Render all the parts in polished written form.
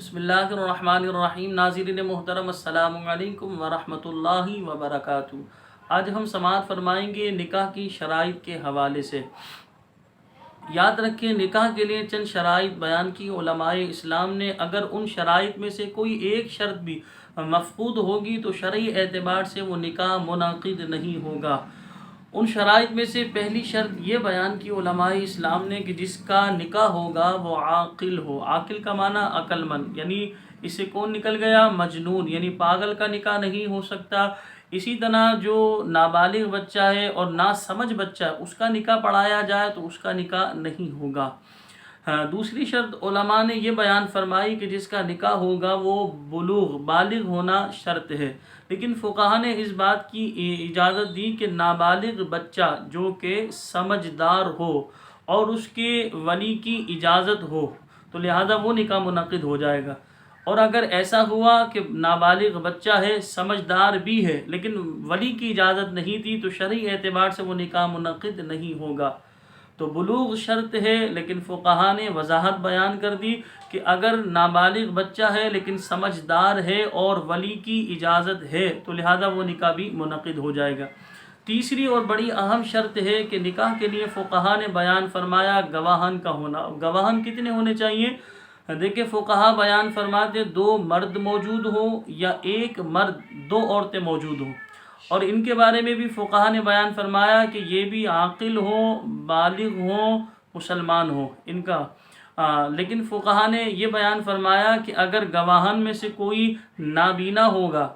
بسم اللہ الرحمن الرحیم۔ ناظرین محترم، السلام علیکم ورحمۃ اللہ وبرکاتہ۔ آج ہم سماعت فرمائیں گے نکاح کی شرائط کے حوالے سے۔ یاد رکھیں، نکاح کے لیے چند شرائط بیان کی علماء اسلام نے۔ اگر ان شرائط میں سے کوئی ایک شرط بھی مفقود ہوگی تو شرعی اعتبار سے وہ نکاح منعقد نہیں ہوگا۔ ان شرائط میں سے پہلی شرط یہ بیان کی علماء اسلام نے کہ جس کا نکاح ہوگا وہ عاقل ہو۔ عاقل کا معنی عقل مند، یعنی اس سے کون نکل گیا؟ مجنون، یعنی پاگل کا نکاح نہیں ہو سکتا۔ اسی طرح جو نابالغ بچہ ہے اور ناسمجھ بچہ ہے اس کا نکاح پڑھایا جائے تو اس کا نکاح نہیں ہوگا۔ دوسری شرط علماء نے یہ بیان فرمائی کہ جس کا نکاح ہوگا وہ بلوغ، بالغ ہونا شرط ہے، لیکن فقہا نے اس بات کی اجازت دی کہ نابالغ بچہ جو کہ سمجھدار ہو اور اس کے ولی کی اجازت ہو تو لہذا وہ نکاح منعقد ہو جائے گا۔ اور اگر ایسا ہوا کہ نابالغ بچہ ہے، سمجھدار بھی ہے، لیکن ولی کی اجازت نہیں تھی تو شرعی اعتبار سے وہ نکاح منعقد نہیں ہوگا۔ تو بلوغ شرط ہے، لیکن فقہا نے وضاحت بیان کر دی کہ اگر نابالغ بچہ ہے لیکن سمجھدار ہے اور ولی کی اجازت ہے تو لہذا وہ نکاح بھی منعقد ہو جائے گا۔ تیسری اور بڑی اہم شرط ہے کہ نکاح کے لیے فقہا نے بیان فرمایا گواہن کا ہونا۔ گواہن کتنے ہونے چاہیے؟ دیکھیں، فقہا بیان فرماتے 2 مرد موجود ہوں یا 1 مرد 2 عورتیں موجود ہوں، اور ان کے بارے میں بھی فقہا نے بیان فرمایا کہ یہ بھی عاقل ہوں، بالغ ہوں، مسلمان ہوں ان کا۔ لیکن فقہا نے یہ بیان فرمایا کہ اگر گواہن میں سے کوئی نابینا ہوگا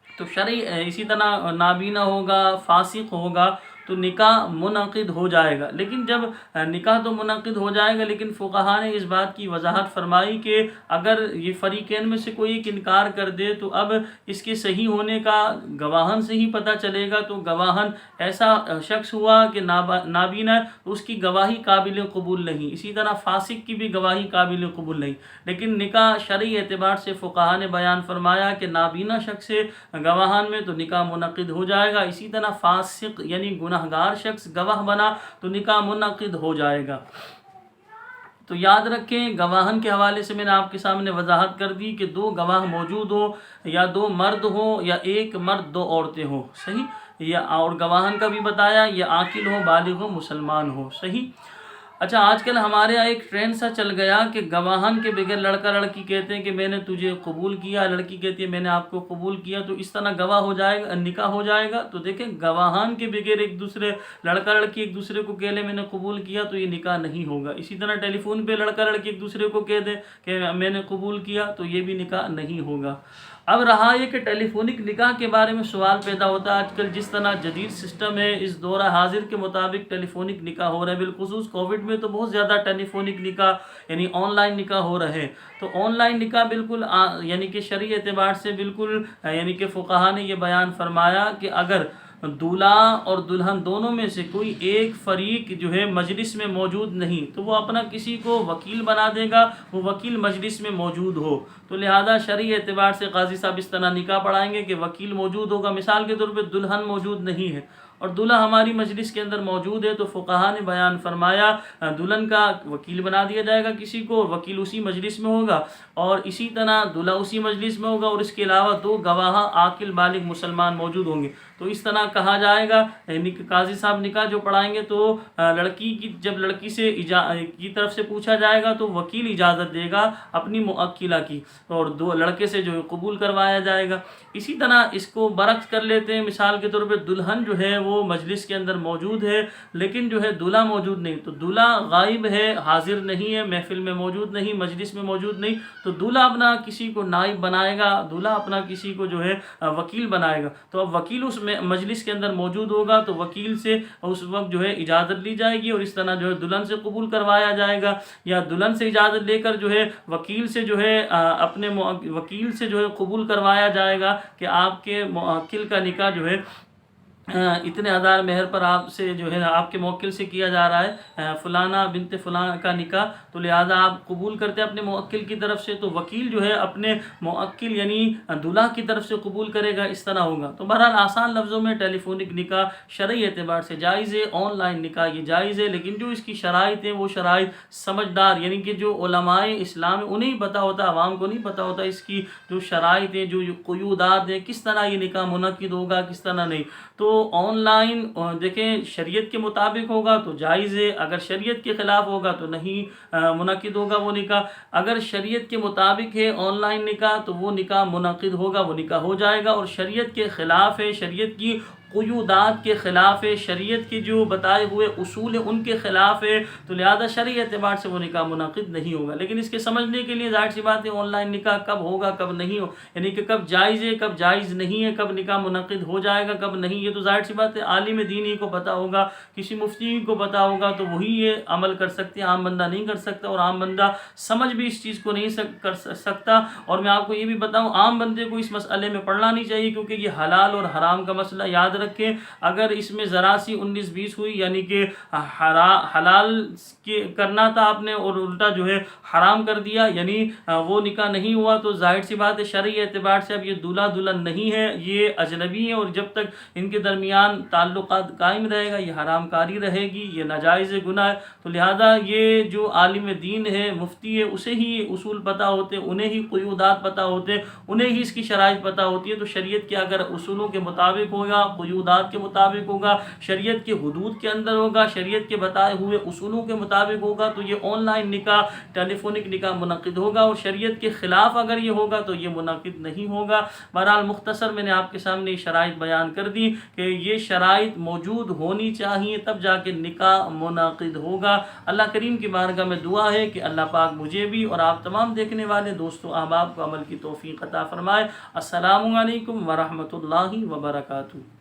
تو شرعی اسی طرح نابینا ہوگا، فاسق ہوگا تو نکاح منعقد ہو جائے گا۔ لیکن جب نکاح تو منعقد ہو جائے گا، لیکن فقہا نے اس بات کی وضاحت فرمائی کہ اگر یہ فریقین میں سے کوئی ایک انکار کر دے تو اب اس کے صحیح ہونے کا گواہن سے ہی پتہ چلے گا۔ تو گواہن ایسا شخص ہوا کہ نابینا ہے تو اس کی گواہی قابل قبول نہیں، اسی طرح فاسق کی بھی گواہی قابل قبول نہیں۔ لیکن نکاح شرعی اعتبار سے فقہا نے بیان فرمایا کہ نابینا شخص سے گواہان میں تو نکاح منعقد ہو جائے گا، اسی طرح فاسق یعنی گناہگار شخص گواہ بنا تو نکاح منعقد ہو جائے گا۔ تو یاد رکھیں، گواہن کے حوالے سے میں نے آپ کے سامنے وضاحت کر دی کہ 2 گواہ موجود ہوں، یا 2 مرد ہوں یا 1 مرد 2 عورتیں ہوں، صحیح، یا اور گواہن کا بھی بتایا یہ عاقل ہو، بالغ ہو، مسلمان ہو، صحیح۔ اچھا، آج کل ہمارے یہاں ایک ٹرینڈ سا چل گیا کہ گواہن کے بغیر لڑکا لڑکی کہتے ہیں کہ میں نے تجھے قبول کیا، لڑکی کہتی ہے میں نے آپ کو قبول کیا، تو اس طرح گواہ ہو جائے گا، نکاح ہو جائے گا۔ تو دیکھیں، گواہان کے بغیر ایک دوسرے لڑکا لڑکی ایک دوسرے کو کہہ لے میں نے قبول کیا تو یہ نکاح نہیں ہوگا۔ اسی طرح ٹیلی فون پہ لڑکا لڑکی ایک دوسرے کو کہہ دے کہ میں نے قبول کیا تو یہ بھی نکاح نہیں ہوگا۔ اب رہا یہ کہ ٹیلی فونک نکاح کے بارے میں سوال پیدا ہوتا ہے۔ آج کل جس طرح جدید سسٹم ہے، اس دورہ حاضر کے مطابق ٹیلی فونک نکاح ہو رہا ہے، بالخصوص کووڈ میں تو بہت زیادہ ٹیلی فونک نکاح یعنی آن لائن نکاح ہو رہے ہیں۔ تو آن لائن نکاح بالکل یعنی کہ شرعی اعتبار سے بالکل یعنی کہ فقہا نے یہ بیان فرمایا کہ اگر دولہا اور دلہن دونوں میں سے کوئی ایک فریق جو ہے مجلس میں موجود نہیں تو وہ اپنا کسی کو وکیل بنا دے گا، وہ وکیل مجلس میں موجود ہو، تو لہذا شرعی اعتبار سے قاضی صاحب اس طرح نکاح پڑھائیں گے کہ وکیل موجود ہوگا۔ مثال کے طور پہ دلہن موجود نہیں ہے اور دلہا ہماری مجلس کے اندر موجود ہے تو فقہا نے بیان فرمایا دلہن کا وکیل بنا دیا جائے گا کسی کو، وکیل اسی مجلس میں ہوگا، اور اسی طرح دلہا اسی مجلس میں ہوگا، اور اس کے علاوہ 2 گواہ عاقل بالغ مسلمان موجود ہوں گے۔ تو اس طرح کہا جائے گا یعنی کہ قاضی صاحب نکاح جو پڑھائیں گے تو لڑکی کی جب لڑکی سے کی طرف سے پوچھا جائے گا تو وکیل اجازت دے گا اپنی موکلہ کی، اور 2 لڑکے سے جو قبول کروایا جائے گا۔ اسی طرح اس کو برعکس کر لیتے ہیں، مثال کے طور پہ دلہن جو ہے وہ مجلس کے اندر موجود ہے لیکن جو ہے دولہا موجود نہیں، تو دولہا غائب ہے، حاضر نہیں ہے، محفل میں موجود نہیں، مجلس میں موجود نہیں، تو دولہا اپنا کسی کو نائب بنائے گا، دولہا اپنا کسی کو جو ہے وکیل بنائے گا۔ تو اب وکیل اس مجلس کے اندر موجود ہوگا تو وکیل سے اس وقت جو ہے اجازت لی جائے گی، اور اس طرح جو ہے دلہن سے قبول کروایا جائے گا، یا دلہن سے اجازت لے کر جو ہے وکیل سے جو ہے اپنے وکیل سے جو ہے قبول کروایا جائے گا کہ آپ کے موکل کا نکاح جو ہے اتنے ہزار مہر پر آپ سے جو ہے آپ کے موکل سے کیا جا رہا ہے فلانا بنت فلاں کا نکاح، تو لہٰذا آپ قبول کرتے ہیں اپنے موکل کی طرف سے، تو وکیل جو ہے اپنے موکل یعنی دلہا کی طرف سے قبول کرے گا، اس طرح ہوگا۔ تو بہرحال آسان لفظوں میں ٹیلی فونک نکاح شرعی اعتبار سے جائز ہے، آن لائن نکاح یہ جائز ہے، لیکن جو اس کی شرائط ہیں وہ شرائط سمجھدار یعنی کہ جو علماء اسلام انہیں پتہ ہوتا، عوام کو نہیں پتہ ہوتا اس کی جو شرائط ہیں، جو قیودات ہیں، کس طرح یہ نکاح منعقد ہوگا، کس طرح نہیں۔ تو آن لائن دیکھیں شریعت کے مطابق ہوگا تو جائز ہے، اگر شریعت کے خلاف ہوگا تو نہیں منعقد ہوگا وہ نکاح۔ اگر شریعت کے مطابق ہے آن لائن نکاح تو وہ نکاح منعقد ہوگا، وہ نکاح ہو جائے گا، اور شریعت کے خلاف ہے، شریعت کی قیودات کے خلاف ہے، شریعت کے جو بتائے ہوئے اصول ہیں ان کے خلاف ہے، تو لہذا شرعی اعتبار سے وہ نکاح منعقد نہیں ہوگا۔ لیکن اس کے سمجھنے کے لیے ظاہر سی بات ہے آن لائن نکاح کب ہوگا کب نہیں ہو، یعنی کہ کب جائز ہے کب جائز نہیں ہے، کب نکاح منعقد ہو جائے گا کب نہیں، یہ تو ظاہر سی بات ہے عالم دین ہی کو پتہ ہوگا، کسی مفتی کو پتہ ہوگا، تو وہی یہ عمل کر سکتے ہیں، عام بندہ نہیں کر سکتا، اور عام بندہ سمجھ بھی اس چیز کو نہیں کر سکتا۔ اور میں آپ کو یہ بھی بتاؤں عام بندے کو اس مسئلے میں پڑھنا نہیں چاہیے، کیونکہ یہ حلال اور حرام کا مسئلہ یاد رکھیں، اگر اس میں ذرا سی 19-20 ہوئی یعنی کہ حلال کرنا تھا آپ نے اور الٹا جو ہے حرام کر دیا، یعنی وہ نکاح نہیں ہوا، تو ظاہر سی بات ہے شرعی اعتبار سے اب یہ دولہا دلہن نہیں ہے، یہ اجنبی ہے، اور جب تک ان کے درمیان تعلقات قائم رہے گا یہ حرام کاری رہے گی، یہ ناجائز گناہ ہے۔ تو لہذا یہ جو عالم دین ہے مفتی ہے اسے ہی اصول پتہ ہوتے، انہیں ہی قیودات پتہ ہوتے، انہیں ہی اس کی شرائط پتہ ہوتی ہے، تو شریعت کے اگر اصولوں کے مطابق ہوگا، قیودات کے مطابق ہوگا، شریعت کے حدود کے اندر ہوگا، شریعت کے بتائے ہوئے اصولوں کے مطابق ہوگا، تو یہ آن لائن نکاح ٹیلی فونک نکاح منعقد ہوگا، اور شریعت کے خلاف اگر یہ ہوگا تو یہ منعقد نہیں ہوگا۔ بہرحال مختصر میں نے آپ کے سامنے شرائط بیان کر دی کہ یہ شرائط موجود ہونی چاہیے تب جا کے نکاح منعقد ہوگا۔ اللہ کریم کی بارگاہ میں دعا ہے کہ اللہ پاک مجھے بھی اور آپ تمام دیکھنے والے دوستوں احباب کو عمل کی توفیق عطا فرمائے۔ السلام علیکم ورحمۃ اللہ وبرکاتہ۔